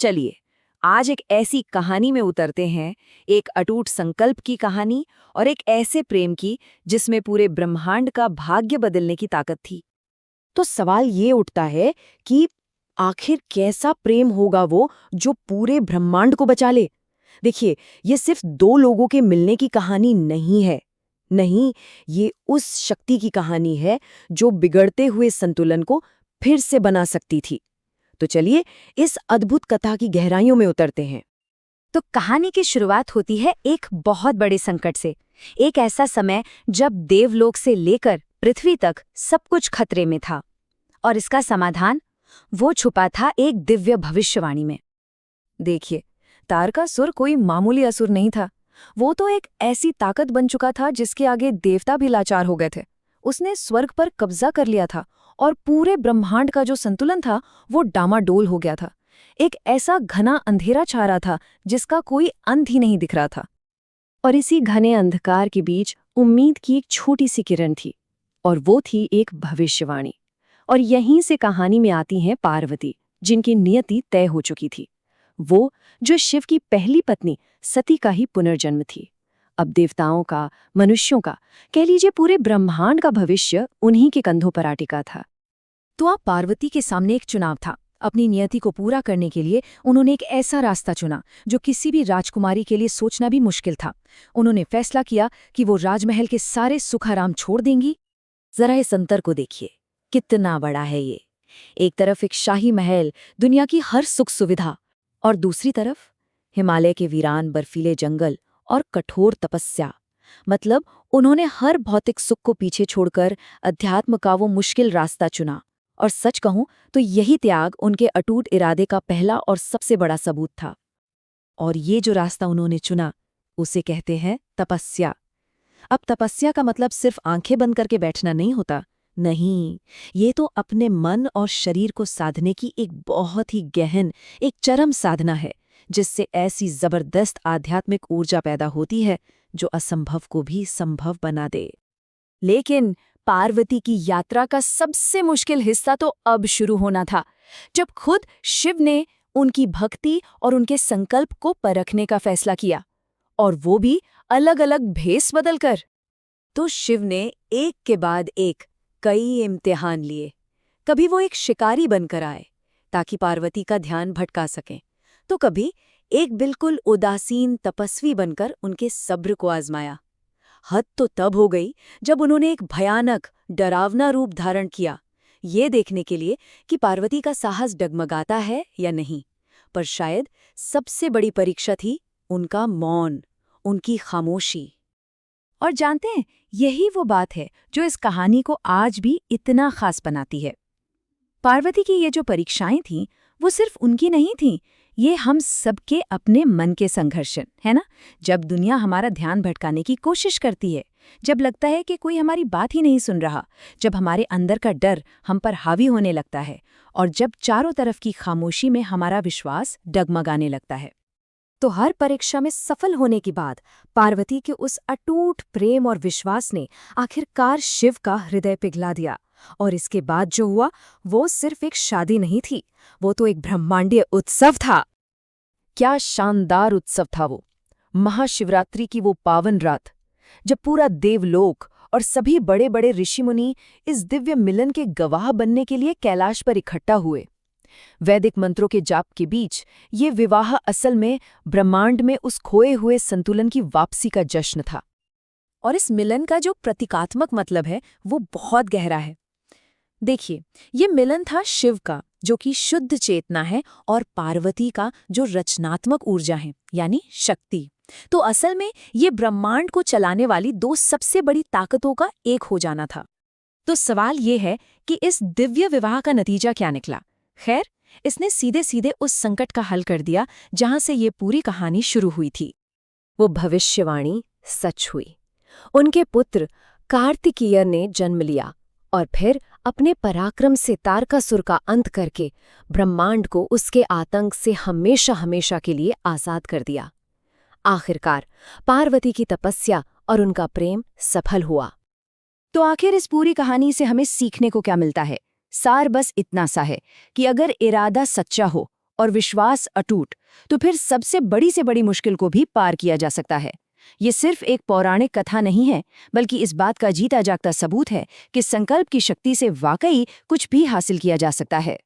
चलिए, आज एक ऐसी कहानी में उतरते हैं, एक अटूट संकल्प की कहानी और एक ऐसे प्रेम की जिसमें पूरे ब्रह्मांड का भाग्य बदलने की ताकत थी। तो सवाल ये उठता है कि आखिर कैसा प्रेम होगा वो जो पूरे ब्रह्मांड को बचा ले। देखिए, ये सिर्फ दो लोगों के मिलने की कहानी नहीं है। नहीं, ये उस शक्ति की कहानी है जो बिगड़ते हुए संतुलन को फिर से बना सकती थी। तो चलिए, इस अद्भुत कथा की गहराइयों में उतरते हैं। तो कहानी की शुरुआत होती है एक बहुत बड़े संकट से। एक ऐसा समय जब देवलोक से लेकर पृथ्वी तक सब कुछ खतरे में था, और इसका समाधान वो छुपा था एक दिव्य भविष्यवाणी में। देखिए, तारकासुर कोई मामूली असुर नहीं था। वो तो एक ऐसी ताकत बन चुका था जिसके आगे देवता भी लाचार हो गए थे। उसने स्वर्ग पर कब्जा कर लिया था और पूरे ब्रह्मांड का जो संतुलन था वो डामाडोल हो गया था। एक ऐसा घना अंधेरा छा रहा था जिसका कोई अंत ही नहीं दिख रहा था। और इसी घने अंधकार के बीच उम्मीद की एक छोटी सी किरण थी, और वो थी एक भविष्यवाणी। और यहीं से कहानी में आती हैं पार्वती, जिनकी नियति तय हो चुकी थी। वो जो शिव की पहली पत्नी सती का ही पुनर्जन्म थी। अब देवताओं का, मनुष्यों का, कह लीजिए पूरे ब्रह्मांड का भविष्य उन्हीं के कंधों पर अटिका था। तो अब पार्वती के सामने एक चुनाव था। अपनी नियति को पूरा करने के लिए उन्होंने एक ऐसा रास्ता चुना जो किसी भी राजकुमारी के लिए सोचना भी मुश्किल था। उन्होंने फैसला किया कि वो राजमहल के सारे सुख आराम छोड़ देंगी। जरा इस अंतर को देखिए, कितना बड़ा है ये। एक तरफ एक शाही महल, दुनिया की हर सुख सुविधा, और दूसरी तरफ हिमालय के वीरान बर्फीले जंगल और कठोर तपस्या। मतलब उन्होंने हर भौतिक सुख को पीछे छोड़कर अध्यात्म का वो मुश्किल रास्ता चुना। और सच कहूं तो यही त्याग उनके अटूट इरादे का पहला और सबसे बड़ा सबूत था। और ये जो रास्ता उन्होंने चुना, उसे कहते हैं तपस्या। अब तपस्या का मतलब सिर्फ आंखें बंद करके बैठना नहीं होता। नहीं, ये तो अपने मन और शरीर को साधने की एक बहुत ही गहन, एक चरम साधना है, जिससे ऐसी जबरदस्त आध्यात्मिक ऊर्जा पैदा होती है जो असंभव को भी संभव बना दे। लेकिन पार्वती की यात्रा का सबसे मुश्किल हिस्सा तो अब शुरू होना था, जब खुद शिव ने उनकी भक्ति और उनके संकल्प को परखने का फैसला किया, और वो भी अलग अलग भेस बदलकर। तो शिव ने एक के बाद एक कई इम्तिहान लिए। कभी वो एक शिकारी बनकर आए ताकि पार्वती का ध्यान भटका सकें, तो कभी एक बिल्कुल उदासीन तपस्वी बनकर उनके सब्र को आजमाया। हद तो तब हो गई जब उन्होंने एक भयानक, डरावना रूप धारण किया, ये देखने के लिए कि पार्वती का साहस डगमगाता है या नहीं। पर शायद सबसे बड़ी परीक्षा थी उनका मौन, उनकी खामोशी। और जानते हैं, यही वो बात है जो इस कहानी को आज भी इतना खास बनाती है। पार्वती की ये जो परीक्षाएं थीं, वो सिर्फ उनकी नहीं थीं, ये हम सबके अपने मन के संघर्ष है ना। जब दुनिया हमारा ध्यान भटकाने की कोशिश करती है, जब लगता है कि कोई हमारी बात ही नहीं सुन रहा, जब हमारे अंदर का डर हम पर हावी होने लगता है, और जब चारों तरफ की खामोशी में हमारा विश्वास डगमगाने लगता है। तो हर परीक्षा में सफल होने के बाद पार्वती के उस अटूट प्रेम और विश्वास ने आखिरकार शिव का हृदय पिघला दिया। और इसके बाद जो हुआ वो सिर्फ एक शादी नहीं थी, वो तो एक ब्रह्मांडीय उत्सव था। क्या शानदार उत्सव था वो! महाशिवरात्रि की वो पावन रात, जब पूरा देवलोक और सभी बड़े बड़े ऋषि मुनि इस दिव्य मिलन के गवाह बनने के लिए कैलाश पर इकट्ठा हुए। वैदिक मंत्रों के जाप के बीच ये विवाह असल में ब्रह्मांड में उस खोए हुए संतुलन की वापसी का जश्न था। और इस मिलन का जो प्रतीकात्मक मतलब है वो बहुत गहरा है। देखिए, ये मिलन था शिव का, जो कि शुद्ध चेतना है, और पार्वती का, जो रचनात्मक ऊर्जा है, यानी शक्ति। तो असल में ये ब्रह्मांड को चलाने वाली दो सबसे बड़ी ताकतों का एक हो जाना था। तो सवाल ये है कि इस दिव्य विवाह का नतीजा क्या निकला? खैर, इसने सीधे सीधे उस संकट का हल कर दिया जहां से ये पूरी कहानी शुरू हुई थी। वो भविष्यवाणी सच हुई। उनके पुत्र कार्तिकेय ने जन्म लिया, और फिर अपने पराक्रम से तारकासुर का अंत करके ब्रह्मांड को उसके आतंक से हमेशा हमेशा के लिए आजाद कर दिया। आखिरकार पार्वती की तपस्या और उनका प्रेम सफल हुआ। तो आखिर इस पूरी कहानी से हमें सीखने को क्या मिलता है? सार बस इतना सा है कि अगर इरादा सच्चा हो और विश्वास अटूट, तो फिर सबसे बड़ी से बड़ी मुश्किल को भी पार किया जा सकता है। ये सिर्फ एक पौराणिक कथा नहीं है, बल्कि इस बात का जीता जागता सबूत है कि संकल्प की शक्ति से वाकई कुछ भी हासिल किया जा सकता है।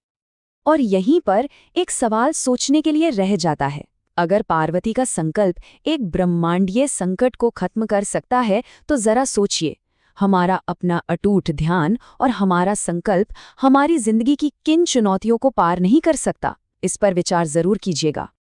और यहीं पर एक सवाल सोचने के लिए रह जाता है। अगर पार्वती का संकल्प एक ब्रह्मांडीय संकट को खत्म कर सकता है, तो जरा सोचिए, हमारा अपना अटूट ध्यान और हमारा संकल्प हमारी जिंदगी की किन चुनौतियों को पार नहीं कर सकता? इस पर विचार जरूर कीजिएगा।